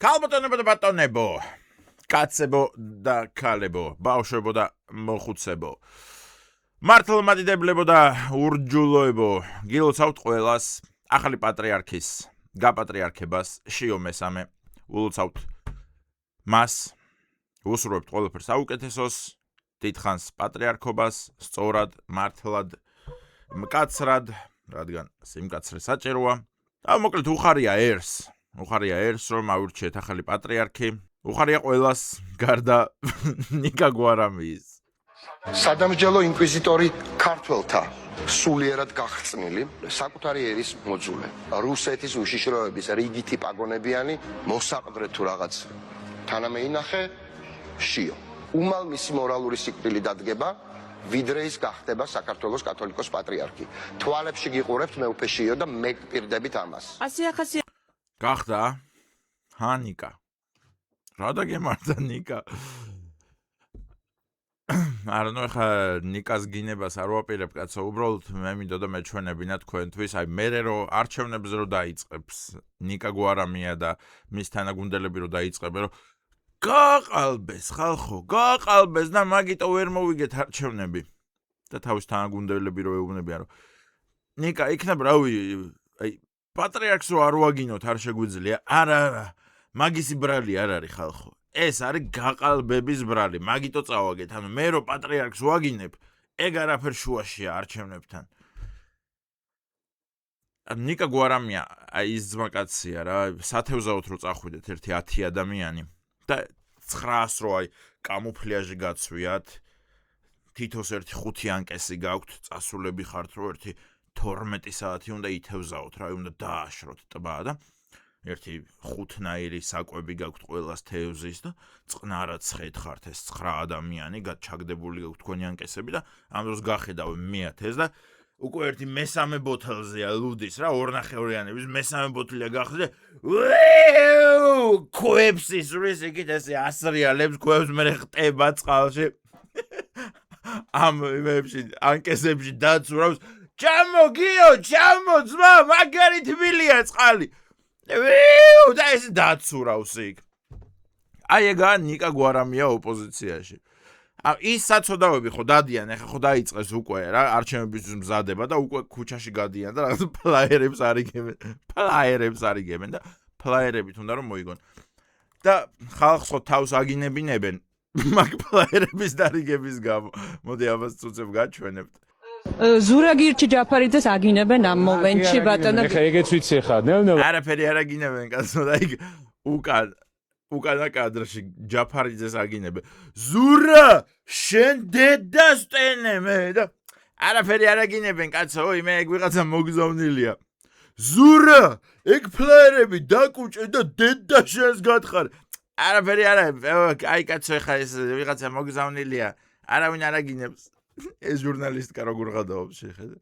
ქალბატონებო და ბატონებო, კაცებო და ქალებო, ბავშვებო და მოხუცებო, მართლმადიდებლებო და ურჯულოებო, გილოცავთ ყველას ახალი პატრიარქის გაპატრიარქებას შიო მესამე, ულოცავთ მას, უსურვებთ ყველაფერს საუკეთესოს, დიდხანს პატრიარქობას, სწორად, მართლად, მკაცრად, რადგან სიმკაცრე საჭიროა, და მოკლედ უხარია ერს, რომ აურჩიეთ ახალი პატრიარქი, უხარია ყველას, გარდა ნიკა გვარამიის. სადამსჯელო ინკვიზიტორი ქართველთა სულიერად გახსნილი, საკუთარი ერის მოძულე, რუსეთის უშიშროების რიგითი პაგონებიანი მოსაყდრე თუ რაღაც თანამეინახე შიო. უმალ მისი მორალური სიკვდილი დადგება, ვიდრე ის გახდება საქართველოს კათოლიკოს პატრიარქი. თვალებში გიყურებთ მეუფე შიო და მე გპირდებით ამას. გახდა ნიკა. რა დაგემართა ნიკა? არა, ნუ ხა ნიკას გინებას არ ვაპირებ, კაცო, უბრალოდ მე მინდოდა მეჩვენებინა თქვენთვის, აი მე რო არჩევნებს რო დაიწყებს ნიკა გვარამია და მის თანაგუნდელები რო დაიწყებენ, რომ გაყალბეს ხალხო, გაყალბეს და მაგიტო ვერ მოვიგეთ არჩევნები. და თავის თანაგუნდელები რო ეუბნებიან, რომ ნიკა იქნება რავი, აი პატრიარქს რო არ ვაგინოთ არ შეგვიძლია. არა, მაგისი ბრალი არ არის ხალხო. ეს არის გაყალბების ბრალი, მაგიტო წავაგეთ. ანუ მე რო პატრიარქს ვაგინებ, ეგ არაფერ შუაშია არჩევნებთან. ნიკა გვარამია, აი ის ძმაკაცია რა, სათევზაოდ რო წახვიდეთ ერთი 10 ადამიანი და 900 რო აი კამუფლიაჟი გაცვიათ, თითოს ერთი 5 ანკესი გაქვთ, წასულები ხართ რო ერთი 12 საათი უნდა ითევზაოთ, რა უნდა დააშროთ ტბა და ერთი 5-ნაირი საკვები გაქვთ ყველას თევზის და წყნარად ცხეთ ხართ ეს 9 ადამიანი, გაჩაგდებული გაქვთ თქვენი ანკესები და ამ დროს გახედავ მეათეს და უკვე ერთი მესამე ბოთლზეა ლუდის რა, ორნახევრიანების მესამე ბოთლია გახდა. ქვებს ისვრის იქით ესე ასრიალებს, ქვებს მე ხტება წყალში. ამ იმებში ანკესებში დაცურავს. ჩამო გიო, ჩამო ძმა, მაგარი თბილია წყალი. და ეს დაცურავს იქ. აი ეგა ნიკა გვარამია ოპოზიციაში. ის საწოდავები ხო დადიან, ეხა ხო დაიწყეს უკვე რა, არჩევნებისთვის მზადება და უკვე ქუჩაში გადიან და რაღაც ფლაიერებს არიგებენ და ფლაიერებით უნდა რომ მოიგონ. და ხალხს ხო თავს აგინებინებენ მაგ ფლაიერების დარიგების გამო. მოდი ამას წუწებ გაჩვენებთ. ზურაგირჩი ჯაფარიძეს აგინებენ ამ მომენტში ბატონო. ეხა ეგეც ვიცი ხა, ნელ-ნელა. არაფერი არ აგინებენ კაცო და იქ უკანა კადრში ჯაფარიძეს აგინებენ. ზურა, შენ დედას ტენე მე და არაფერი არ აგინებენ კაცო, მე ეგ ვიღაცა მოგზავნილია. ზურა, ეგ ფლაიერები დაკუჭე და დედა შენს გათხარ. არაფერი არა, აი კაცო ეხა ეს ვიღაცა მოგზავნილია, არავინ არ აგინებს. ეს ჟურნალისტიკა როგორ გადაობს შეხედე.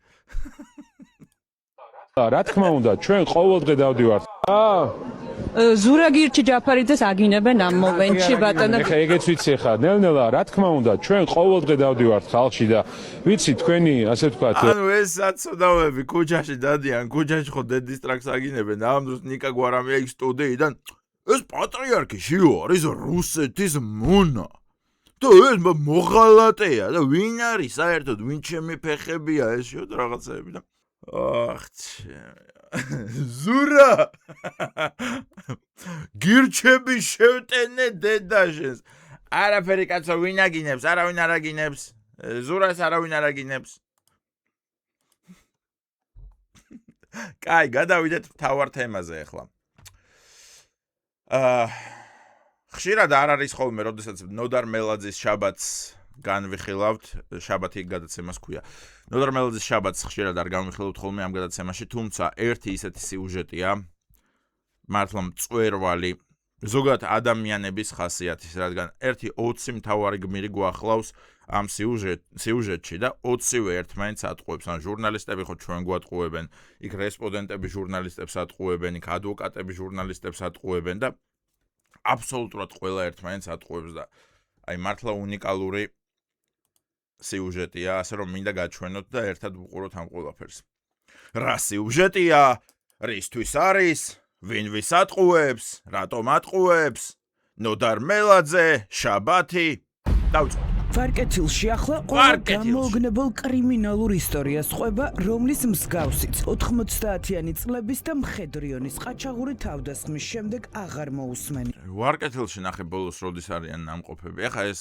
რა თქმა უნდა, ჩვენ ყოველდღე დავდივართ. ზურაგირჩი ჯაფარიძეს აგინებენ ამ მომენტში ბატონო. ეხა ეგეც ვიცი ხა, ნელ-ნელა, რა თქმა უნდა, ჩვენ ყოველდღე დავდივართ ხალხში და ვიცი თქვენი, ასე ვთქვათ, ანუ ეს საწოდავები ქუჩაში დადიან, ქუჩაში ხო დედის ტრაქს აგინებენ და ამ დროს ნიკა გვარამია იქ სტუდიიდან ეს პატრიარქი შიო არის რუსეთის მონა. და ეს მოღალატეა და ვინ არის საერთოდ, ვინ ჩემი ფეხებია ეს შევ რაღაცები და ზურა გირჩები შევტენე დედაშენს. არაფერი კაცო ვინ აგინებს, არავინ არ აგინებს. ზურას არავინ არ აგინებს. კაი, გადავიდეთ მთავარ თემაზე ახლა. ხშირად არ არის ხოლმე, როდესაც ნოდარ მელაძის შაბათს განვიხილავთ, შაბათი გადაცემას ქვია. ნოდარ მელაძის შაბათს ხშირად არ განვიხილავთ ხოლმე ამ გადაცემაში, თუმცა ერთი ისეთი სიუჟეტია, მართლა მწვერვალი, ზოგადად ადამიანების ხასიათის, რადგან ერთი 20 მთავარი გმირი გვახლავს ამ სიუჟეტში და 20-ვე ერთმანეთს ატყუებს. ან ჟურნალისტები ხო ჩვენ გვატყუებენ, იქ რესპონდენტები ჟურნალისტებს ატყუებენ, იქ ადვოკატები ჟურნალისტებს ატყუებენ და აბსოლუტურად ყველა ერთმანეთს ატყუებს და აი მართლა უნიკალური სიუჟეტია, ასე რომ მინდა გაჩვენოთ და ერთად ვუყუროთ ამ ყველაფერს. რა სიუჟეტია? რისთვის არის? ვინ ვის ატყუებს, რატომ ატყუებს, ნოდარ მელაძე, შაბათი. დავიწყოთ. ვარკეთილში ახლა ყველა გამოუგნებელ კრიმინალურ ისტორიას ყვება, რომლის მსგავსიც 90-იანი წლების და მხედრიონის ყაჩაღური თავდასხმის შემდეგ აღარ მოусმენი. ვარკეთილში ნახე ბოლოს როდის არიან ნამყოფები. ეხა ეს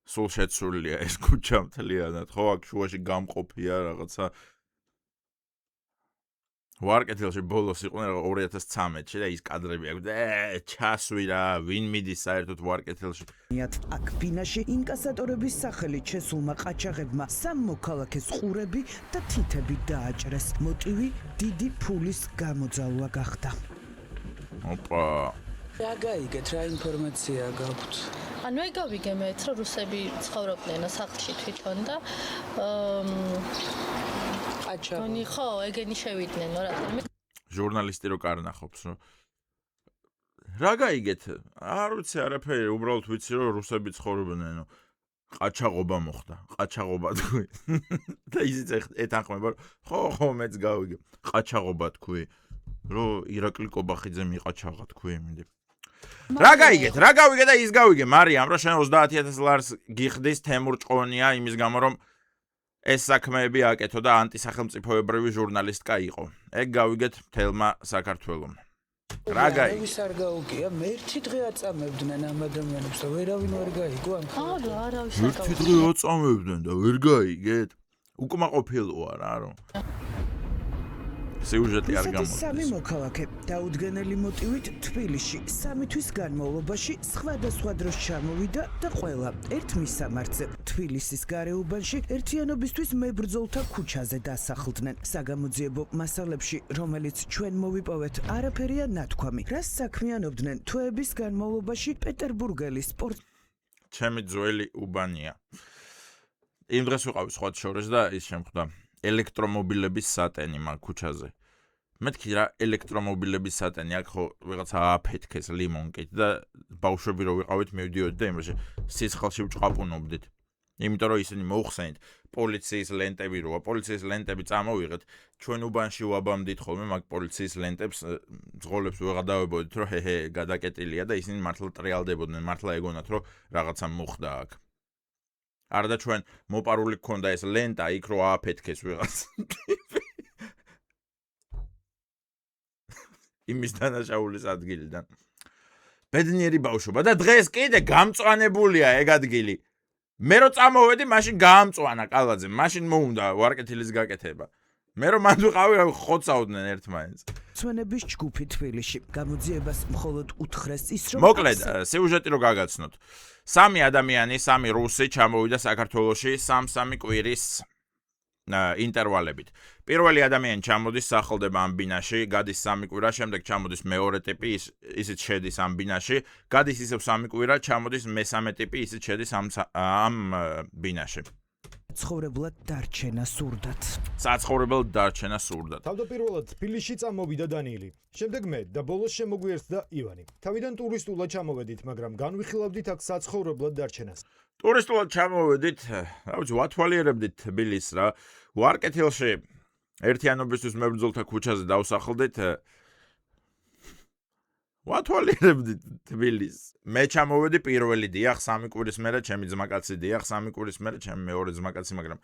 სულ შეცვლილია ეს ქუჩა მთლიანად, ხო, აქ შუაში გამყოფია რაღაცა. ვარკეთილში ბოლოს იყვნენ 2013-ში და ის კადრები აქვს და ჩასვი რა, ვინ მიდის საერთოდ ვარკეთილში. აქ ფინაში ინკასატორების სახელით შესულმა ყაჩაღებმა სამ მოქალაქეს ყურები და თითები დააჭრეს. მოტივი დიდი ფულის გამოძალვა გახდა. ოპა. რა გაიგეთ, რა ინფორმაცია გაქვთ? ანუ ეგავიგე მეც რომ რუსები ცხოვრობდნენ სახლში თვითონ და აჩაგონი ხო ეგენი შევიდნენ რატომ ჟურნალისტი რო კარნახობს რომ რა გაიგეთ არ ვიცი არაფერი უბრალოდ ვიცი რომ რუსები ცხოვრობდნენ ყაჩაღობა მოხდა ყაჩაღობა თქვი და ისიც ეთანხმება ხო მეც გავიგე ყაჩაღობა თქვი რომ ირაკლი კობახიძე მიყაჩაღა თქვი მინდი რა გაიგეთ რა გავიგე და ის გავიგე მარიამ რომ შენ 30000 ლარს გიხდის თემურ ჭყონია იმის გამო რომ ეს საქმეები აკეთო და ანტისახელმწიფოებრივი ჟურნალისტკა იყო. ეგ გავიგეთ მთელმა საქართველომ. რა გაიგე? ვის არ გაუგია, მე ერთი დღე აწამებდნენ ამ ადამიანებს და ვერავინ ვერ გაიგო ამ ხო, არავის არ გაიგო. ერთი დღე აწამებდნენ და ვერ გაიგეთ? უკმაყოფილოა რა რომ. სიუჟეტი არ გამოდის. სამი მოქალაქე დაუდგენელი მოტივით თბილისში სამი თვის განმავლობაში სხვადასხვა დროს ჩამოვიდა და ყველა ერთ მისამართზე თბილისის გარეუბანში ერთიანობისთვის მებრძოლთა ქუჩაზე დასახლდნენ. საგამოძიებო მასალებში, რომელიც ჩვენ მოვიპოვეთ, არაფერია ნათქვამი. რას საქმიანობდნენ თვეების განმავლობაში პეტერბურგელის სპორტ ჩემი ძველი უბანია. იმ დღეს ვიყავი სხვა შორის და ის შემხვდა. ელექტრომობილების სატენი მაგ ქუჩაზე. მეთქი რა ელექტრომობილების სატენი აქ ხო ვიღაცა აფეთქეს ლიმონკით და ბავშვები რო ვიყავით მივდიოდი და იმაში სიცხალში ვჭყაპუნობდით. იმიტომ რომ ისინი მოუხსენით პოლიციის ლენტები როა პოლიციის ლენტები წამოვიღეთ ჩვენ უბანში ვაბამდით ხოლმე მაგ პოლიციის ლენტებს ზღოლებს ვეღადავებოდით რომ ჰეჰე გადაკეტილია და ისინი მართლა ტრიალდებოდნენ მართლა ეგონათ რომ რაღაცა მოხდა აქ. არა და ჩვენ მოპარული გქონდა ეს ლენტა იქ რო ააფეთქეს ვიღაც. იმის დანაშაულის ადგილიდან. ბედნიერი ბავშვობა და დღეს კიდე გამწვანებულია ეგ ადგილი. მე რო წამოვედი, მაშინ გაამწვანა კალაძე, მაშინ მოუნდა ვარკეთილის გაკეთება. მე რომ მანდ ვიყავი ხოცავდნენ ერთმანეთს. ცვენების ჯგუფი თბილისში გამოძიებას მხოლოდ უთხრეს ის რომ მოკლედ, სიუჟეტი რო გაგაცნოთ. სამი ადამიანი, სამი რუსი ჩამოვიდა საქართველოში 3 კვირის ინტერვალებით. პირველი ადამიანი ჩამოდის სახლდება ამ ბინაში, გადის 3 კვირა, შემდეგ ჩამოდის მეორე ტიპი, ისიც შედის ამ ბინაში, გადის ისევ 3 კვირა, ჩამოდის მესამე ტიპი, ისიც შედის ამ ბინაში. ცხოვრებლად დარჩენა სურდათ. საცხოვრებლად დარჩენა სურდათ. თავდაპირველად თბილისში წამოვიდა დანიელი. შემდეგ მე და ბოლოს შემოგვიერთდა ივანი. თავიდან ტურისტულად ჩამოვედით, მაგრამ განვიხილავდით აქ საცხოვრებლად დარჩენას. ტურისტულად ჩამოვედით, რა ვიცი, ვათვალიერებდით თბილისს რა. ვარკეთილში ერთიანობისთვის მებრძოლთა ქუჩაზე დავსახლდით. ვათვალიერებდით თბილისს. მე ჩამოვედი პირველი დიახ 3 კვირის მერე ჩემი ძმაკაცი დიახ 3 კვირის მერე ჩემი მეორე ძმაკაცი, მაგრამ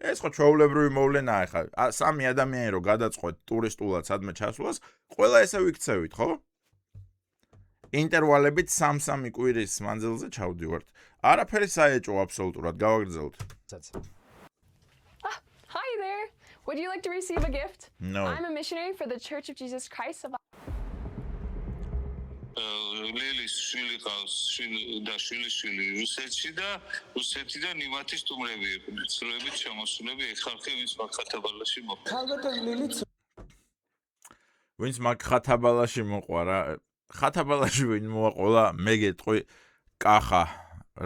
ეს ხო ჩვეულებრივი მოვლენაა ხა. 3 ადამიანი რო გადაწყვეტ ტურისტულად სადმე ჩასვლას, ყველა ესე ვიქცევით, ხო? ინტერვალებით 3 კვირის მანძილზე ჩავდივართ. არაფერი საეჭვო აბსოლუტურად გავაგრძელოთ. Hi there. Would you like to receive a gift? No. I'm a missionary for the Church of Jesus Christ of Lilis შვილი ყავს და შვილი რუსეთში და რუსეთიდან იმათი სტუმრები იყვნენ. ცრუებით შემოსულები ეხარხი ვინც მაგხათაბალაში მოყვა. ქალბატონ ლილიც ვინც მაგხათაბალაში მოყვა რა. ხათაბალაში ვინ მოაყოლა, მე გეტყვი კახა,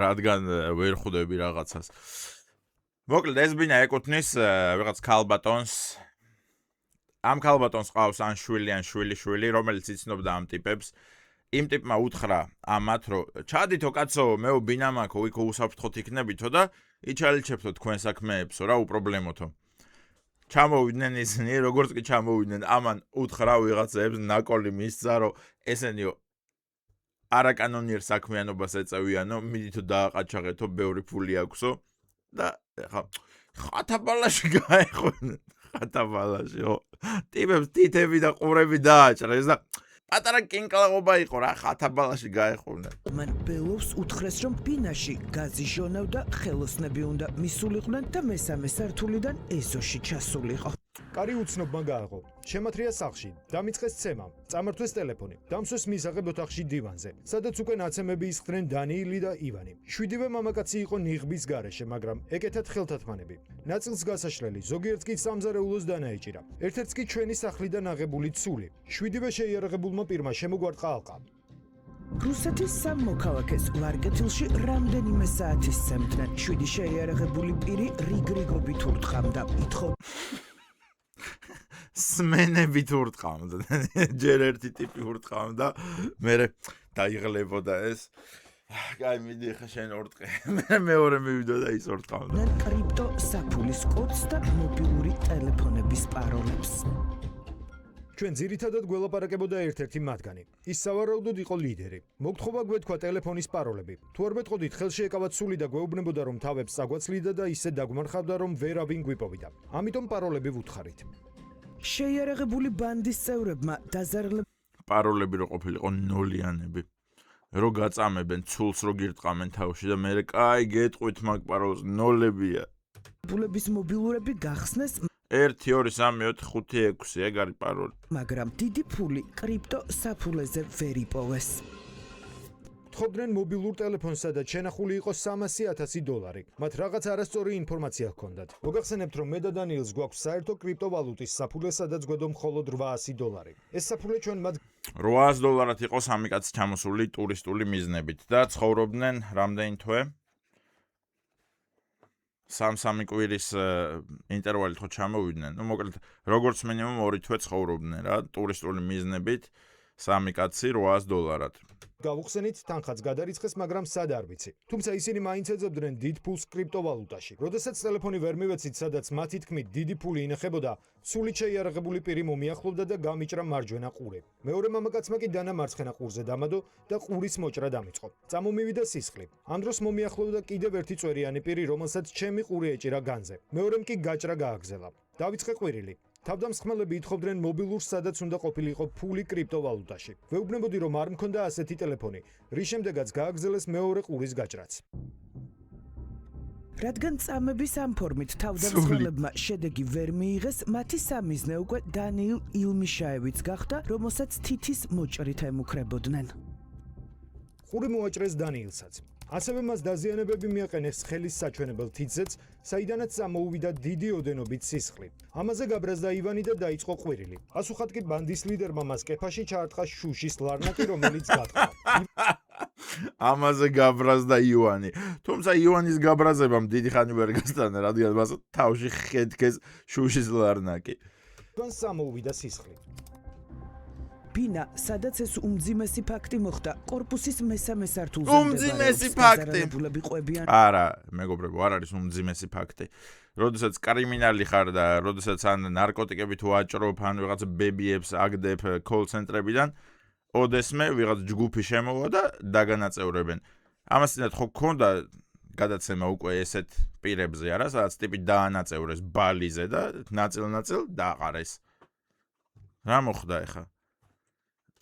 რადგან ვერ ხვდები რაღაცას. მოკლედ ეს ბინა ეკუთვნის ვიღაც ქალბატონს. ამ ქალბატონს ყავს ან შვილი ან შვილი, რომელიც იცნობდა ამ ტიპებს. იმ ტიპმა უთხრა ამათ, რომ ჩადითო კაცო, მეო ბინა მაქვს, იქ უსაფრთხოდ იქნებითო და იჩალიჩებთო თქვენ საქმეებსო რა უპრობლემოთო. ჩამოვიდნენ ისინი, როგორც კი ჩამოვიდნენ, ამან უთხრა ვიღაცებს ნაკოლი მისცა, რომ ესენიო არაკანონიერ საქმიანობას ეწევიანო, მიდითო დააყაჩაღეთო, ბევრი ფული აქვსო და ხა ხათაბალაში გაეხვნენ. ხათაბალაშიო. ტიპებს თითები და ყურები დააჭრეს და პატარა კინკლაღობა იყო რა, ხათაბალაში გაეხვნენ. მან ბელოვს უთხრეს, რომ ბინაში გაზი ჟონავდა, ხელოსნები უნდა მისულიყვნენ და მესამე სართულიდან ეზოში ჩასულიყო. კარი უცნობმა გააღო. შემათრია სახლში, დამიწყეს ცემა, წამართვეს ტელეფონი, დამსვეს მისაღებ ოთახში დივანზე, სადაც უკვე ნაცემები ისხდნენ დანიილი და ივანი. 7-ვე მამაკაცი იყო ნიღბის გარეშე, მაგრამ ეკეთათ ხელთათმანები. ნაწილს გასაშლელი, ზოგიერთს კი სამზარეულოს დანაეჭირა. ერთ-ერთს კი ჩვენი სახლიდან აღებული ცული. 7-ვე შეიარაღებულმა პირმა შემოგვარტყა ალყა. რუსეთის სამ მოქალაქეს ვარკეთილში რამდენიმე საათის სცემდნენ. 7 შეიარაღებული პირი რიგრიგობით ურტყამდა. სმენებით ურტყამდა. ჯერ ერთი ტიპი ურტყამდა, მერე დაიღლებოდა ეს. კაი, მიდი ხა შენ ურტყე. მე მეორე მივიდა და ის ურტყამდა. კრიპტო საფულის კოდს და მობილური ტელეფონების პაროლებს. ჩვენ ძირითადად გველაპარაკებოდა ერთ-ერთი მათგანი. ის სავარაუდოდ იყო ლიდერი. მოგთხოვა გვეთქვა ტელეფონის პაროლები. თუ არ მეტყოდით, ხელში ეკავათ სული და გვეუბნებოდა, რომ თავებს აგვაცლიდა და ისე დაგვმარხავდა, რომ ვერავინ გვიპოვიდა. ამიტომ პაროლები ვუთხარით. შეიარაღებული ბანდის წევრებმა დაზარალებული პაროლები რო ყოფილიყო ნოლიანები. რო გაწამებენ ცულს რო გირტყამენ თავში და მე კაი გეტყვით მაგ პაროლს ნოლებია. ბულების მობილურები გახსნეს 1 2 3 4 5 6 ეგ არის პაროლი. მაგრამ დიდი ფული კრიპტო საფულეზე ვერ იპოვეს. თხოვდნენ მობილურ ტელეფონსა და შენახული იყო $300,000. მათ რაღაც არასწორი ინფორმაცია ჰქონდათ. მოგახსენებთ, რომ მე და დანიელს გვაქვს საერთო კრიპტოვალუტის საფულე, სადაც გვედო მხოლოდ $800. ეს საფულე ჩვენ მათ $800 იყო სამი კაცი ჩამოსული ტურისტული მიზნებით და ცხოვრობდნენ რამდენი თვე? 3 კვირის ინტერვალით ხო ჩამოვიდნენ. ნუ მოკლედ, როგორც მინიმუმ 2 თვე ცხოვრობდნენ რა, ტურისტული მიზნებით, 3 კაცი $800. გავუხსენით, თანხაც გადარიცხეს, მაგრამ სად არ ვიცი. თუმცა ისინი მაინც ეძებდნენ დიდ ფულს კრიპტოვალუტაში. როდესაც ტელეფონი ვერ მივეცით, სადაც მათი თქმით დიდი ფული ინახებოდა, სულით შეიარაღებული პირი მომიახლოვდა და გამიჭრა მარჯვენა ყური. მეორე მამაკაცმა კი დანა მარცხენა ყურზე დამადო და ყურის მოჭრა დამიწყო. წამომივიდა სისხლი. ამ დროს მომიახლოვდა კიდევ ერთი წვერიანი პირი, რომელსაც ჩემი ყური ეჭირა განზე. მეორემ კი გაჭრა გააგზელა. დავიწყე ყვირილი. თავდამსხმელები ითხოვდნენ მობილურს, სადაც უნდა ყოფილიყო ფული კრიპტოვალუტაში. ვეუბნებოდი, რომ არ მქონდა ასეთი ტელეფონი, რის შემდეგაც გააგზელეს მეორე ყურის გაჭრაც. რადგან წამების ამ ფორმით თავდამსხმელებმა შედეგი ვერ მიიღეს, მათი სამიზნე უკვე დანიილ ილმიშაევიც გახდა, რომელსაც თითის მოჭრით ემუქრებოდნენ. ყური მოაჭრეს დანიილსაც. ასევე მას დაზიანებები მიაყენეს ხელის საჩვენებელ თითზეც, საიდანაც წამოუვიდა დიდი ოდენობით სისხლი. ამაზე გაბრაზდა ივანი და დაიწყო ყვირილი. პასუხად კი ბანდის ლიდერმა მას კეფაში ჩაარტყა შუშის ლარნაკი, რომელიც გატყდა. ამაზე გაბრაზდა ივანი. თუმცა ივანის გაბრაზებამ დიდი ხანი ვერ გასტანა, რადგან მას თავში ხეთქეს შუშის ლარნაკი. ივანს წამოუვიდა სისხლი. ბინა, სადაც ეს უმძიმესი ფაქტი მოხდა, კორპუსის მესამე სართულზე უმძიმესი ფაქტი. ყვებიან. არა, მეგობრებო, არ არის უმძიმესი ფაქტი. როდესაც კრიმინალი ხარ და როდესაც ან ნარკოტიკებით ვაჭრობ, ან ვიღაც ბებიებს აგდებ კოლ ცენტრებიდან, ოდესმე ვიღაც ჯგუფი შემოვა და დაგანაწევრებენ. ამასთანავე ხო გქონდა გადაცემა უკვე ესეთ პირებზე, არა, სადაც ტიპი დაანაწევრეს ბალიზე და ნაწილ-ნაწილ დააყარეს. რა მოხდა ეხა?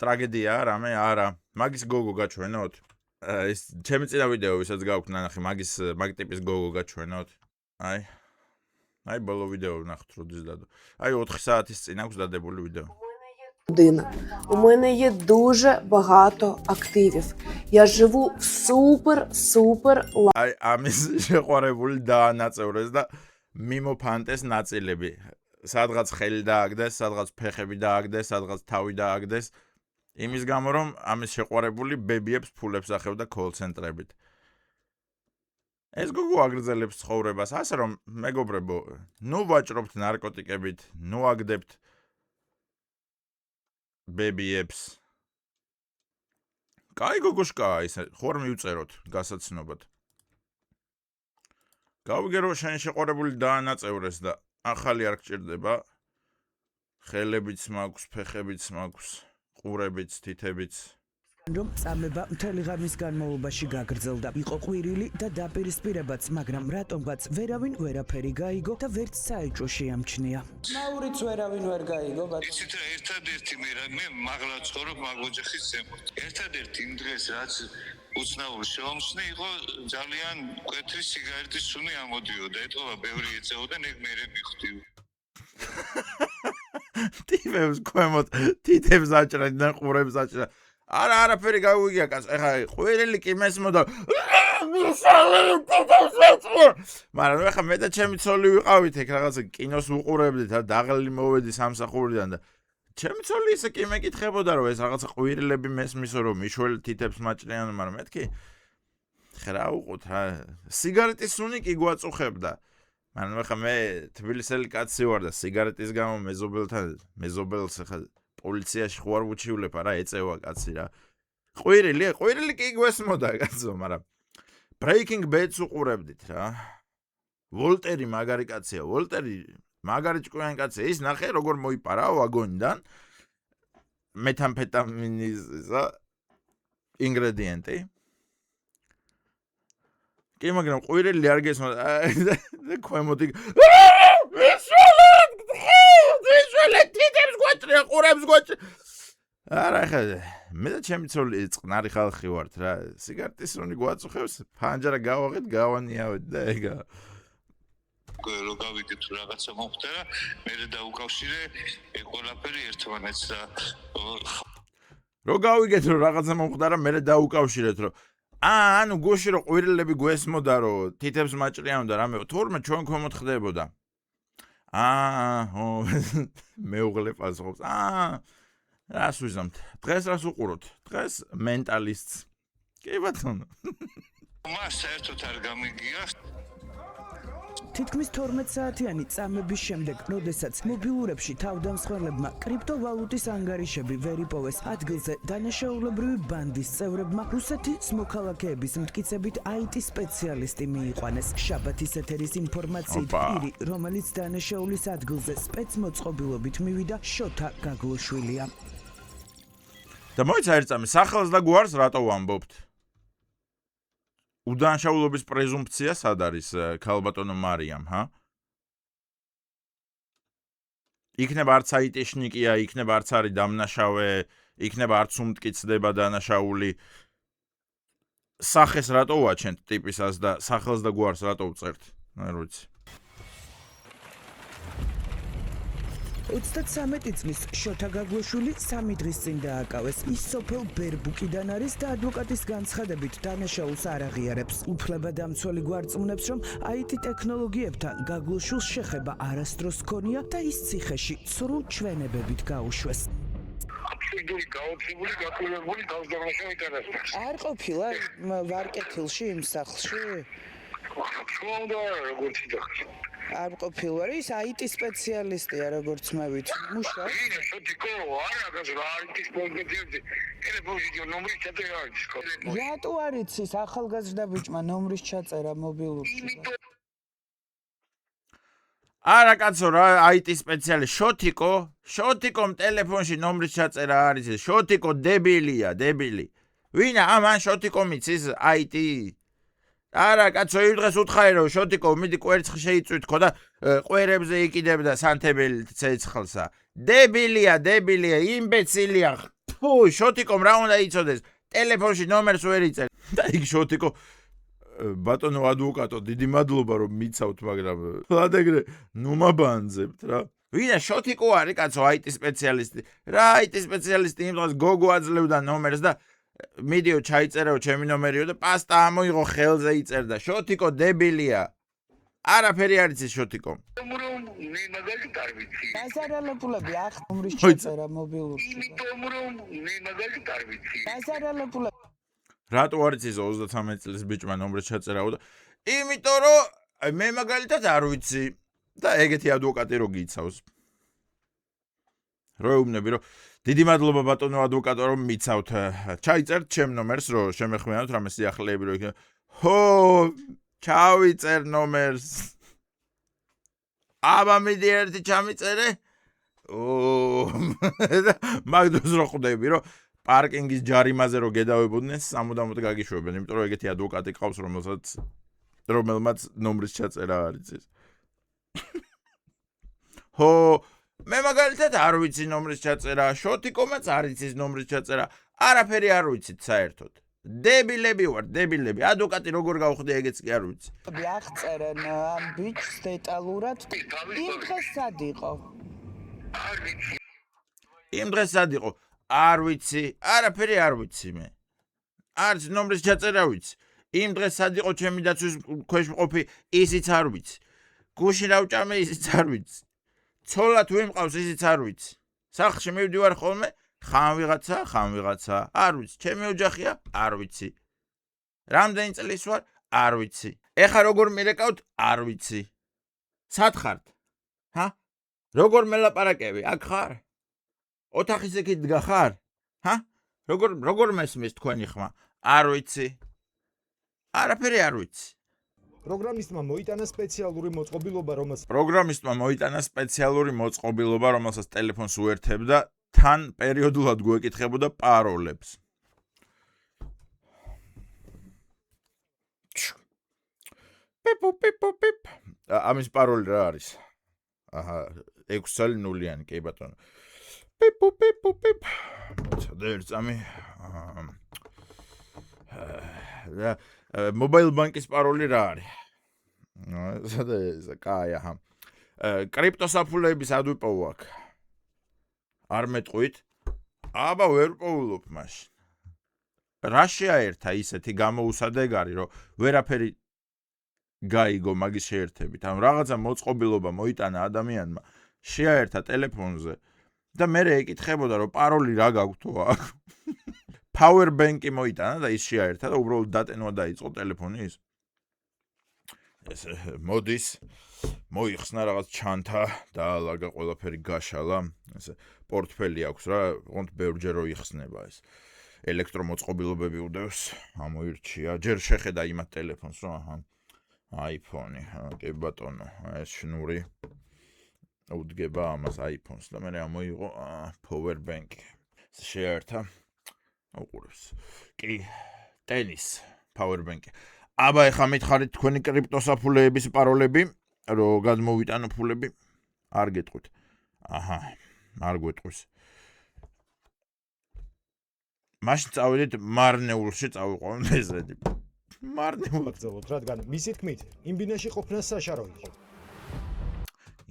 ტრაგედია რამე არა. მაგის გოგო გაჩვენოთ. ეს ჩემი წინა ვიდეო, ვისაც გაქვთ ნანახი, მაგ ტიპის გოგო გაჩვენოთ. აი ბოლო ვიდეო ვნახოთ, როდის დადო. აი 4 საათის წინ აქვს დადებული ვიდეო. У мене є дуже багато активів. Я живу в супер აი ამის შეყვარებული დაანაწევრეს და მიმოფანტეს ნაწილები. სადღაც ხელი დააგდეს, სადღაც ფეხები დააგდეს, სადღაც თავი დააგდეს. იმის გამო რომ ამის შეყვარებული ბებიებს ფულებს ახევდა კოლ ცენტრებით. ეს გოგო აგრძელებს ცხოვრებას, ასე რომ მეგობრებო, ნუ ვაჭრობთ ნარკოტიკებით, ნუ აგდებთ ბებიებს. კაი გოგოშკაა ისე, ხوار მივწეროთ გასაცნობად. გავიგე რომ შენ შეყვარებული დაანაწევრეს და ახალი არ გჭირდება. ხელებიც მაქვს, ფეხებიც მაქვს, ყურებიც, თითებიც. რომ წამება მთელი ღამის განმავლობაში გაგრძელდა. იყო ყვირილი და დაპირისპირებაც, მაგრამ რატომღაც ვერავინ ვერაფერი გაიგო და ვერც საეჭვო შეამჩნია. მაურიც ვერავინ ვერ გაიგო. იცით რა, ერთადერთი მე მაღლა ცხოვრობ მაგოჯახის ზემოთ. ერთადერთი იმ დღეს რაც უცნაური შევამჩნე იყო ძალიან მკვეთრი სიგარეტის სუნი ამოდიოდა. ეტყობა ბევრი ეწეოდა, ეგ მერე მივხვდი. ტიპებს ქვემოთ, თითებს აჭრან და ყურებს აჭრან. არაფერი გაუგია კაც. ეხლა ყვირილი კი მესმოდა. მაგრამ ეხლა მე და ჩემი ცოლი ვიყავით ეგ რაღაცა კინოს ვუყურებდით, დაღლილი მოვედი სამსახურიდან და ჩემი ცოლი ისე კი მეკითხებოდა რომ ეს რაღაცა ყვირილები მესმისო რომ მიშველი თითებს მაჭრიან, მაგრამ მეთქი ხრა უყოთ რა. სიგარეტის სუნი კი გვაწუხებდა. მაგრამ ეხლა მე თბილისელი კაცი ვარ და სიგარეტის გამო მეზობელს ეხლა პოლიციაში ხوار ვუჩივლებ, არა ეწევა კაცი რა. ყვირილი კი გვესმოდა კაცო, მაგრამ Breaking Bad-ს უყურებდით რა. ვოლტერი მაგარი კაცია, ვოლტერი მაგარი ჭკვიანი კაცია. ის ნახე როგორ მოიპარა ვაგონიდან მეთამფეტამინის ინგრედიენტი. კი, მაგრამ ყვირილი არ გესმოდა. და ქვემოთი ვიშველეთ თითებს გვაჭრია, ყურებს გვაჭრია. არა ხა მე და ჩემი ცოლი წყნარი ხალხი ვართ რა. სიგარეტის სუნი გვაწუხებს, ფანჯარა გავაღეთ, გავანიავეთ და ეგა. რო გავიგე თუ რაღაცა მოხდა და მე დაუკავშირე ეგ ყველაფერი ერთმანეთს და რო გავიგეთ რომ რაღაცა მოხდა და მე დაუკავშირეთ რომ ანუ გოში რო ყვირილები გვესმოდა რომ თითებს მაჭრიან და რამე თურმე ჩვენ ქვემოთ ხდებოდა. მეუღლე პასუხობს. რას ვიზამთ? დღეს რას უყუროთ? დღეს მენტალისტს. კი ბატონო. მას საერთოდ არ გამიგია. თითქმის 12 საათიანი წამების შემდეგ, როდესაც მობილურებში თავდამსხმელებმა კრიპტოვალუტის ანგარიშები ვერ იპოვეს ადგილზე, დანაშაულებრივი ბანდის წევრებმა რუსეთის მოქალაქეების მტკიცებით IT სპეციალისტი მიიყვანეს. შაბათის ეთერის ინფორმაციით, პირი, რომელიც დანაშაულის ადგილზე სპეცმოწყობილობით მივიდა, შოთა გაგლოშვილია. და მოიცა ერთწამი სახელს და გვარს რატო ვამბობთ? უდანაშაულობის პრეზუმფცია სად არის ქალბატონო მარიამ, ჰა? იქნება არც IT-შნიკია, იქნება არც არის დამნაშავე, იქნება არც უმტკიცდება დანაშაული. სახეს რატო ვაჩენთ ტიპისას და სახელს და გვარს რატო ვწერთ? არ ვიცი. 33 წლის შოთა გაგლოშვილი 3 დღის წინ დააკავეს. ის სოფელ ბერბუკიდან არის და ადვოკატის განცხადებით დანაშაულს არ აღიარებს. უფლებადამცველი გვარწმუნებს, რომ IT ტექნოლოგიებთან გაგლოშვილს შეხება არასდროს ჰქონია და ის ციხეში სრულ ჩვენებებით გაუშვეს. აბსურდული, გაოცებული, გაკურებული დავსდანაშაული თანასწორს. არ ყოფილა ვარკეთილში იმ სახლში? ხონდა როგორც იდახს. არ ყოფილა ის IT სპეციალისტია როგორც მე ვიცი. მუშაობს? ინე შოტიკო, არა გაზრა IT სპეციალისტი. ტელეფონში ნომერი ჩაწერა არის ხო? რატო არ იცის ახალგაზრდა ბიჭმა ნომრის ჩაწერა მობილურში? არა კაცო რა IT სპეციალისტი შოტიკომ ტელეფონში ნომრის ჩაწერა არის. შოტიკო დებილია, დებილი. ვინა ამან შოტიკომ იცის IT? არა კაცო იმ დღეს უთხარი რომ შოტიკო მიდი კვერცხი შეიწვით ხო და ყვერებზე იკიდებდა სანთებელით ცეცხლსა. დებილია, იმბეცილია. ფუ, შოტიკომ რა უნდა იცოდეს? ტელეფონში ნომერს ვერ იწერს. და იქ შოტიკო ბატონო ადვოკატო, დიდი მადლობა რომ მიცავთ, მაგრამ ლადეგრე ნუ მაბანძებთ რა. ვინა შოტიკო არის კაცო IT სპეციალისტი. რა IT სპეციალისტი იმ დღეს გოგო აძლევდა ნომერს და მიდიო ჩაიწერეო ჩემი ნომერიო და პასტა ამოიღო ხელზე იწერდა. შოტიკო დებილია. არაფერი არ იცის შოტიკომ. მე მაგალითად არ ვიცი. ბაზარალებულები ახ ნომრის ჩაწერა მობილურში. იმიტომ რომ მე მაგალითად არ ვიცი. ბაზარალებულები რატო არ იცის 33 წლის ბიჭმა ნომრის ჩაწერაო და იმიტომ რომ მე მაგალითად არ ვიცი და ეგეთი ადვოკატი რო გიცავს. რო ეუბნები რომ დიდი მადლობა ბატონო ადვოკატო რომ მიცავთ. ჩაიწერთ ჩემ ნომერს რომ შემეხვიანოთ რამე სიახლეები რო იქნება. ჰო, ჩავიწერ ნომერს. აბა მიდი ერთი ჩამიწერე. მაგდროს რო ხვდები, რომ პარკინგის ჯარიმაზე რო გედავებოდნენ, სამუდამოდ გაგიშვებენ, იმიტომ რომ ეგეთი ადვოკატი ყავს, რომელმაც ნომრის ჩაწერა არ იცის. ხო, მე მაგალითად არ ვიცი ნომრის ჩაწერა, შოთიკომაც არ იცის ნომრის ჩაწერა, არაფერი არ ვიცით საერთოდ. დებილები ვარ, დებილები. ადვოკატი როგორ გავხდი, ეგეც კი არ ვიცი. აღწერენ ამ ბიჭს დეტალურად. იმ დღეს სად იყო? იმ დღეს სად იყო? არ ვიცი, არაფერი არ ვიცი მე. არც ნომრის ჩაწერა ვიცი. იმ დღეს სად იყო ჩემი დაცვის ქვეშ მყოფი, ისიც არ ვიცი. გუში რა ვჭამე, ისიც არ ვიცი. ცოლად ვიმყავს, ისიც არ ვიცი. სახლში მივდივარ ხოლმე, ხან ვიღაცა, არ ვიცი. ჩემი ოჯახია, არ ვიცი. რამდენი წლის ვარ, არ ვიცი. ეხა როგორ მირეკავთ, არ ვიცი. სად ხართ? ჰა? როგორ მელაპარაკები? აქ ხარ? ოთახის ეკით დგა ხარ? ჰა? როგორ მესმის თქვენი ხმა? არ ვიცი. არაფერი არ ვიცი. პროგრამისტმა მოიტანა სპეციალური მოწყობილობა, რომელსაც ტელეფონს უერთებდა, თან პერიოდულად გვეკითხებოდა პაროლებს. პიპ. ამის პაროლი რა არის? აჰა, 6 წელი ნულიანი, კი ბატონო. პიპ. წამი. მობაილ ბანკის პაროლი რა არის? კაი, აჰა. კრიპტოსაფულეების ადვიპოვო აქ. არ მეტყვით? აბა ვერ პოულობ მაშინ. რა შეაერთა ისეთი გამოუსადეგარი, რომ ვერაფერი გაიგო მაგის შეერთებით. ამ რაღაცა მოწყობილობა მოიტანა ადამიანმა, შეაერთა ტელეფონზე და მე ეკითხებოდა, რომ პაროლი რა გაგვთო აქ. Power bank-ი მოიტანა და ის შეაერთა და უბრალოდ დატენვა დაიწყო ტელეფონის. ეს მოდის, მოიხსნა რაღაც ჩანთა, დაალაგა ყველაფერი გაშალა, ესე პორტფელი აქვს რა, ოღონდ ბევრჯერ რო იხსნება ეს. ელექტრომოწყობილობები უდევს, ამოირჩია, ჯერ შეხედა იმათ ტელეფონს, რომ აჰა, iPhone-ი, კი ბატონო, ეს შნური უდგება ამას iPhone-ს და მე ამოიღო power bank. შეაერთა უყურებს. კი, ტენის power bank. აბა ეხა მითხარით თქვენი კრიპტოსაფულეების პაროლები, რომ გადმოვიტანო ფულები? არ გეტყვით. აჰა, არ გვეტყვის. მაშინ წავედით მარნეულში წავიყვანოთ ესეთი. მარნეულად, რადგან მისი თქმით, იმ ბინაში ყოფნა საშარო იყო.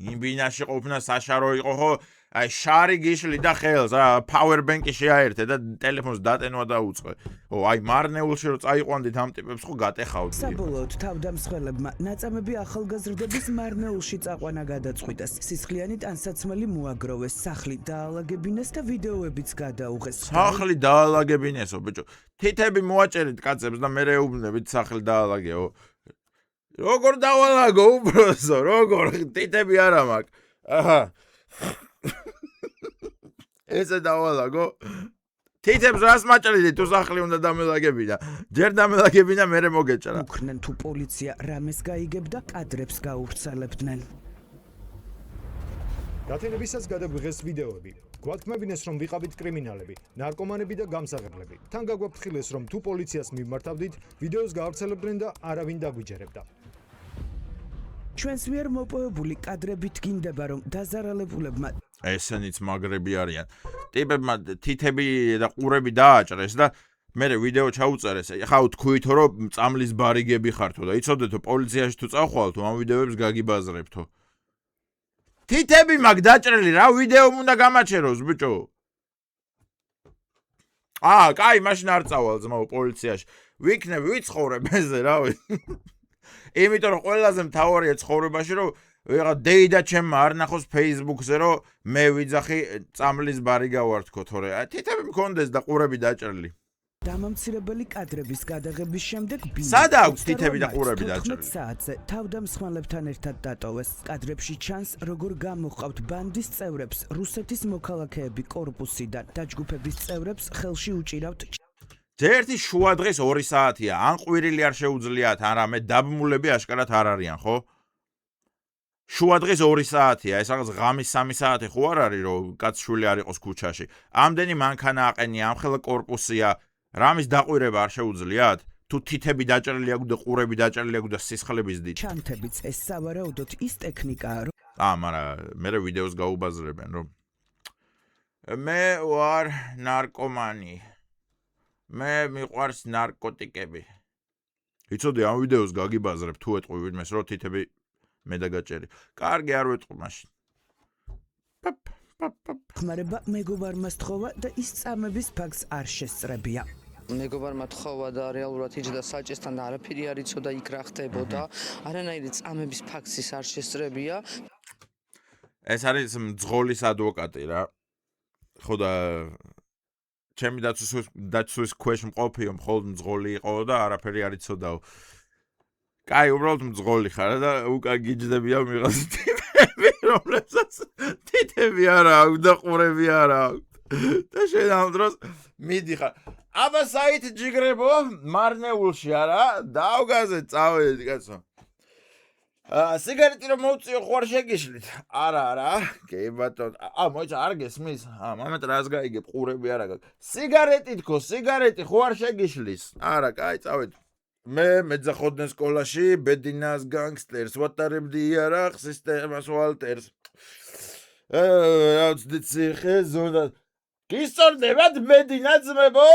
იმ ბინაში ყოფნა საშარო იყო, ხო? აი შარი გიშლი და ხელს, რა, power bank-ი შეაერთე და ტელეფონს დატენვა დაუწყე. ო, აი მარნეულში რო წაიყვანდით ამ ტიპებს, ხო გატეხავთ. საბოლოოდ თავდამსხმელებმა ნაწამები ახალგაზრდების მარნეულში წაყვანა გადაწყვიტეს. სისხლიანი ტანსაცმელი მოაგროვეს, სახლი დაალაგებინეს და ვიდეოებიც გადაუღეს. სახლი დაალაგებინესო, ბიჭო. თითები მოაჭერით კაცებს და მე რეუბნებით სახლი დაალაგეო. როგორ დავალაგო უბრალოდ, როგორ თითები არა მაქვს. აჰა. ესე დავალაგო. თითებს რას მაჭრიდით, თუ სახლი უნდა დამელაგებინა. ჯერ დამელაგებინა, მერე მოგეჭრა. უქნენ თუ პოლიცია რამეს გაიგებდა, კადრებს გაურცელებდნენ. გათენებისას გადაგვიღეს ვიდეოები. გვათქმებინეს, რომ ვიყავით კრიმინალები, ნარკომანები და გამსაღებლები. თან გაგვაფრთხილეს, რომ თუ პოლიციას მიმართავდით, ვიდეოს გავრცელებდნენ და არავინ დაგვიჯერებდა. ჩვენს მიერ მოპოვებული კადრებით გინდება, რომ დაზარალებულებმა ესენიც მაგრები არიან. ტიპებმა თითები და ყურები დააჭრეს და მერე ვიდეო ჩაუწერეს. ხა თქვითო, რომ წამლის ბარიგები ხართო და იცოდეთო პოლიციაში თუ წავხვალთო, ამ ვიდეოებს გაგიბაზრებთო. თითები მაგ დაჭრელი, რა ვიდეო უნდა გამაჩეროს, ბიჭო? კაი, მაშინ არ წავალ ძმაო პოლიციაში. ვიქნები, ვიცხოვრებ ეზე, რავი. იმიტომ რომ ყველაზე მთავარია ცხოვრებაში, რომ ვიღა დეიდა ჩემმა არ ნახოს Facebook-ზე, რომ მე ვიძახი წამლის ბარიგა ვარ თქო, თორე თითები მქონდეს და ყურები დაჭრილი. დამამცირებელი კადრების გადაღების შემდეგ სად აქვს თითები და ყურები დაჭრილი? 14 საათზე თავდამსხმელებთან ერთად დატოვეს. კადრებში ჩანს, როგორ გამოჰყავთ ბანდის წევრებს რუსეთის მოქალაქეები კორპუსიდან და ჯგუფების წევრებს ხელში უჭირავთ. ერთი შუა დღეს 2 საათია, ან ყვირილი არ შეუძლიათ, ან რამე დაბმულები აშკარად არ არიან, ხო? შუადღის 2 საათია, ეს რაღაც ღამის 3 საათი ხო არ არის, რომ კაცშვილი არ იყოს ქუჩაში. ამდენი მანქანა აყენია, ამხელა კორპუსია, რამის დაყვირება არ შეუძლიათ? თუ თითები დაჭრილი აქვს და ყურები დაჭრილი აქვს და სისხლების დიდ. ჩანთებიც ეს სავარაუდოდ ის ტექნიკაა, რომ მაგრამ მე ვიდეოს გაუბაზრებენ, რომ მე ვარ ნარკომანი. მე მიყვარს ნარკოტიკები. იცოდი ამ ვიდეოს გაგიბაზრებ თუ ეტყვი ვინმეს რომ თითები მე დაგაჭერი. კარგი არ ვეტყვი მაშინ. ხმარება მეგობარმა სთხოვა და ის წამების ფაქტს არ შესწრებია. მეგობარმა თხოვა და რეალურად იჯდა საჭესთან და არაფერი არ იცოდა იქ რა ხდებოდა. არანაირი წამების ფაქტის არ შესწრებია. ეს არის მძღოლის ადვოკატი რა. ხო და ჩემი დაცვის ქვეშ მყოფიო მხოლოდ მძღოლი იყო და არაფერი არ იცოდაო. კაი, უბრალოდ მძღოლი ხარ და უკან გიჯდებია მიღაც თითები, რომლებსაც თითები არა აქვს და ყურები არა აქვს. და შენ ამ დროს მიდიხარ. აბა საით ჯიგრებო, მარნეულში არა, დავგაზე წავედი კაცო. სიგარეტი რომ მოვწიო ხო არ შეგიშლით? არა, კი ბატონო. მოიცა არ გესმის? მამეთ რას გაიგებ, ყურები არა გაქვს. სიგარეტი თქო, სიგარეტი ხო არ შეგიშლის? არა, კაი, წავედი. მე მეძახოდნენ სკოლაში ბედინას განგსტერს, ვატარებდი იარაღს, სისტემას ვალტერს. რაც დიციხე ზონდა. გისწორდებათ ბედინა ძმებო,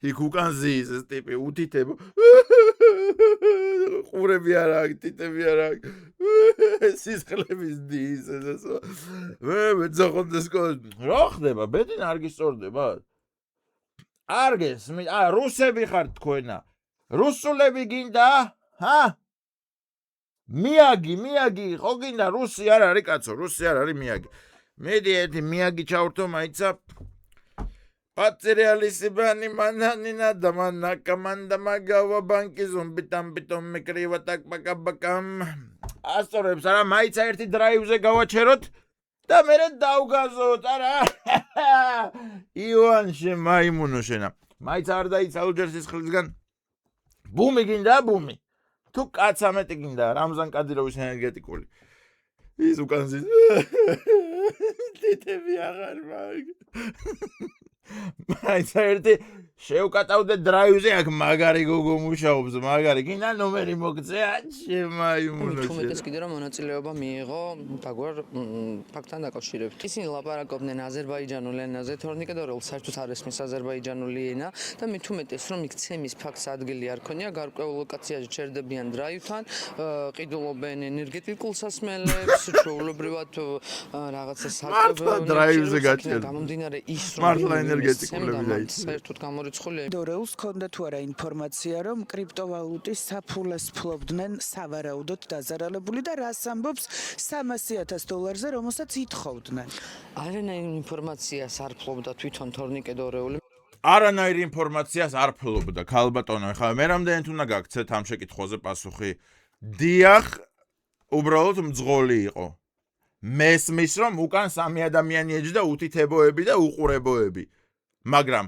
იქ უკან ზის ეს ტიპი უთითებო. ყურები არა აქვს, თითები არა აქვს. სისხლების დის ეს. მე მეძახოდნენ სკოლაში. რა ხდება? ბედინა არ გისწორდება? არ გესმით? რუსები ხართ თქვენა. რუსულები გინდა? მიაგი, ხო გინდა რუსი არ არის კაცო, რუსი არ არის მიაგი. მედი ერთი მიაგი ჩავრთო მაიცა. Патериалисибани мананина дамана команда магава банки зомби там битом мекрива так бакабакам. ასწორებს არა მაიცა ერთი დრაივზე გავაჩეროთ და მე დავგაზოთ არა. ივანში მაიმუნო შენა. მაიცა არ დაიცალო ჯერ სისხლისგან. ბუმი გინდა ბუმი. თუ კაცა მეტი გინდა რამზან კადიროვის ენერგეტიკული. ის უკან ზის. თითები აღარ მაქვს. მაიცა ერთი შევკატავდე დრაივზე აქ მაგარი გოგო მუშაობს, მაგარი გინდა ნომერი მოგწე შემაიმუნო. თუმეტეს კიდე რომ მონაწილეობა მიიღო დაგვარ ფაქტთან დაკავშირებით. ისინი ლაპარაკობდნენ აზერბაიჯანულ ენაზე, თორნიკე და რომ საერთოდ არ ესმის აზერბაიჯანული ენა და მე თუმეტეს რომ იქ ცემის ფაქტს ადგილი არ ქონია, გარკვეულ ლოკაციაში ჩერდებიან დრაივთან, ყიდულობენ ენერგეტიკულ სასმელებს, ჩვეულებრივად რაღაცა მართლა დრაივზე გაჩერდა. გამომდინარე ის რომ მართლა ენერგეტიკულები დაიწყო. საერთოდ გამორიცხულია. დორეულს ჰქონდა თუ არა ინფორმაცია, რომ კრიპტოვალუტის საფულეს ფლობდნენ სავარაუდოდ დაზარალებული და რას ამბობს $300,000-ზე, რომელსაც ითხოვდნენ. არანაირ ინფორმაციას არ ფლობდა თვითონ თორნიკე დორეული. არანაირ ინფორმაციას არ ფლობდა ქალბატონო. ეხლა მე რამდენად უნდა გაგცეთ ამ შეკითხვაზე პასუხი? დიახ, უბრალოდ მძღოლი იყო. მესმის რომ უკან 3 ადამიანი ეჯდა უთითებოები და უყურებოები. მაგრამ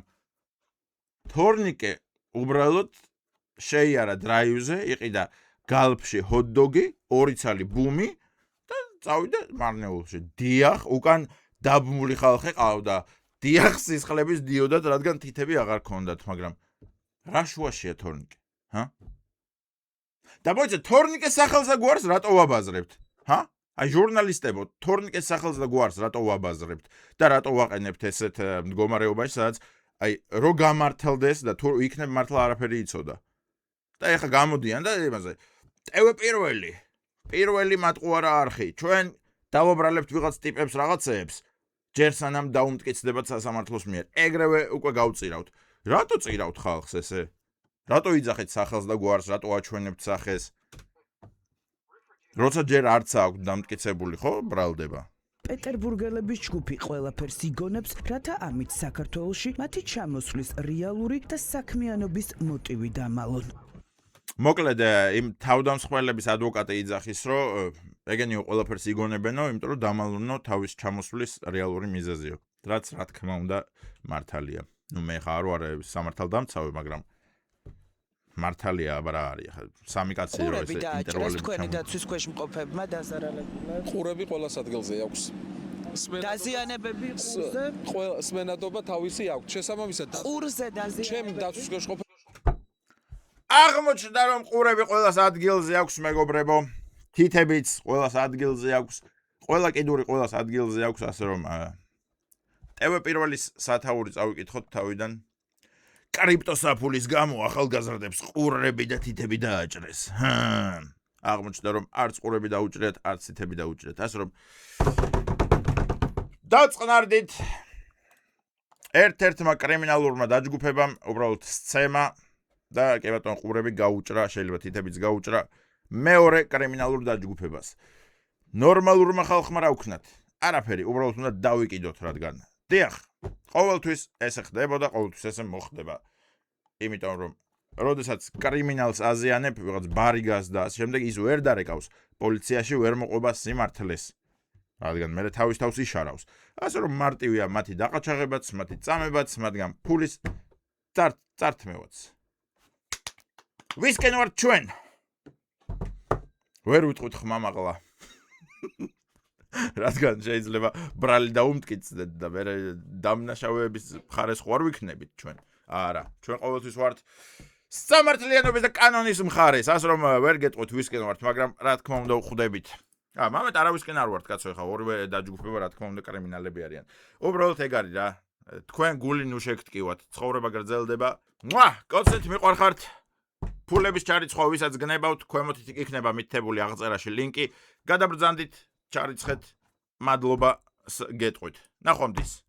თორნიკე უბრალოდ შეიარა დრაივზე, იყიდა გალფში ჰოტდოგი, 2 ცალი ბუმი და წავიდა მარნეულში. დიახ, უკან დაბმული ხალხი ყავდა. დიახ, სისხლების დიოდათ, რადგან თითები აღარ ქონდათ, მაგრამ რა შუაშია თორნიკე? და მოიცა თორნიკეს სახელზე გვარს რატო ვაბაზრებთ? აი ჟურნალისტებო, თორნიკეს სახელზე და გვარს რატო ვაბაზრებთ და რატო ვაყენებთ ესეთ მდგომარეობაში, სადაც აი რო გამართლდეს და თუ იქნებ მართლა არაფერი იცოდა. და ეხა გამოდიან და იმაზე ტევ პირველი მატყუარა არხი. ჩვენ დავაბრალებთ ვიღაც ტიპებს რაღაცეებს, ჯერ სანამ დაუმტკიცდებათ სასამართლოს მიერ. ეგრევე უკვე გავწირავთ. რატო წირავთ ხალხს ესე? რატო იძახეთ სახელს და გვარს, რატო აჩვენებთ სახეს? როცა ჯერ არც აქვს დამტკიცებული, ხო, ბრალდება. პეტერბურგელების ჯგუფი ყველაფერს იგონებს, რათა ამით საქართველოში მათი ჩამოსვლის რეალური და საქმიანობის მოტივი დამალონ. მოკლედ, იმ თავდამსხმელების ადვოკატი იძახის, რომ ეგენიო ყველაფერს იგონებენო, იმიტომ რომ დამალონო თავის ჩამოსვლის რეალური მიზეზიო. რაც რა თქმა უნდა მართალია. მე ხა არ ვარ სამართალდამცავი, მაგრამ მართალია, აბა რა არის ახლა სამი კაცი რო ყურები ესე დააჭრეს ინტერვალები თქვენი დაცვის ქვეშ მყოფებმა დაზარალებულად. ყურები ყოველას ადგილზე აქვს. დაზიანებები ყურზე? ყველა სმენადობა თავისი აქვს. შესაბამისად, ყურზე ჩემ დაცვის ქვეშ ყოფ აღმოჩნდა რომ ყურები ყოველას ადგილზე აქვს მეგობრებო. თითებიც ყოველას ადგილზე აქვს. ყველა კიდური ყოველას ადგილზე აქვს, ასე რომ TV პირველის სათაური წავიკითხოთ თავიდან. კრიპტოსაფულის გამო ახალგაზრდებს ყურები და თითები დააჭრეს. აღმოჩნდა რომ არც ყურები დაუჭრიათ, არც თითები დაუჭრიათ. ასე რომ დაწყნარდით ერთ-ერთმა კრიმინალურმა დაჯგუფებამ უბრალოდ სცემა და კი ბატონო ყურები გაუჭრა, შეიძლება თითებიც გაუჭრა მეორე კრიმინალურ დაჯგუფებას. ნორმალურმა ხალხმა რა ვქნათ? არაფერი, უბრალოდ უნდა დავიკიდოთ რადგან. დიახ, ყოველთვის ესე ხდებოდა, ყოველთვის ესე მოხდება. იმიტომ რომ როდესაც კრიმინალს აზიანებ, ვიღაც ბარიგას და ასე შემდეგ ის ვერ დარეკავს, პოლიციაში ვერ მოყვება სიმართლეს. რადგან მე თავის თავს იშარავს. ასე რომ მარტივია მათი დაყაჩაღებაც, მათი წამებაც, მათგან ფულის წართმევაც. ვისკენ ვარ ჩვენ? ვერ ვიტყვით ხმამაღლა. რადგან შეიძლება ბრალი დაუმტკიცდეთ და მე დამნაშავეების მხარეს ხوار ვიქნებით ჩვენ. არა, ჩვენ ყოველთვის ვართ სამართლიანობის და კანონის მხარეს, ასე რომ ვერ გეტყვით ვისკენ ვართ, მაგრამ რა თქმა უნდა ვხვდებით. მამეთ არავისკენ არ ვართ, კაცო, ხა ორივე დაჯგუფება რა თქმა უნდა კრიმინალები არიან. უბრალოდ ეგ არის რა. თქვენ გული ნუ შეგტკივათ, ცხოვრება გრძელდება. კოცეთ მიყვარხართ. ფულების ჩარიცხვა ვისაც გნებავთ, ქვემოთ იქნება მითითებული აღწერაში ლინკი. გადაბრძანდით, ჩარიცხეთ. მადლობა გეტყვით. ნახვამდის.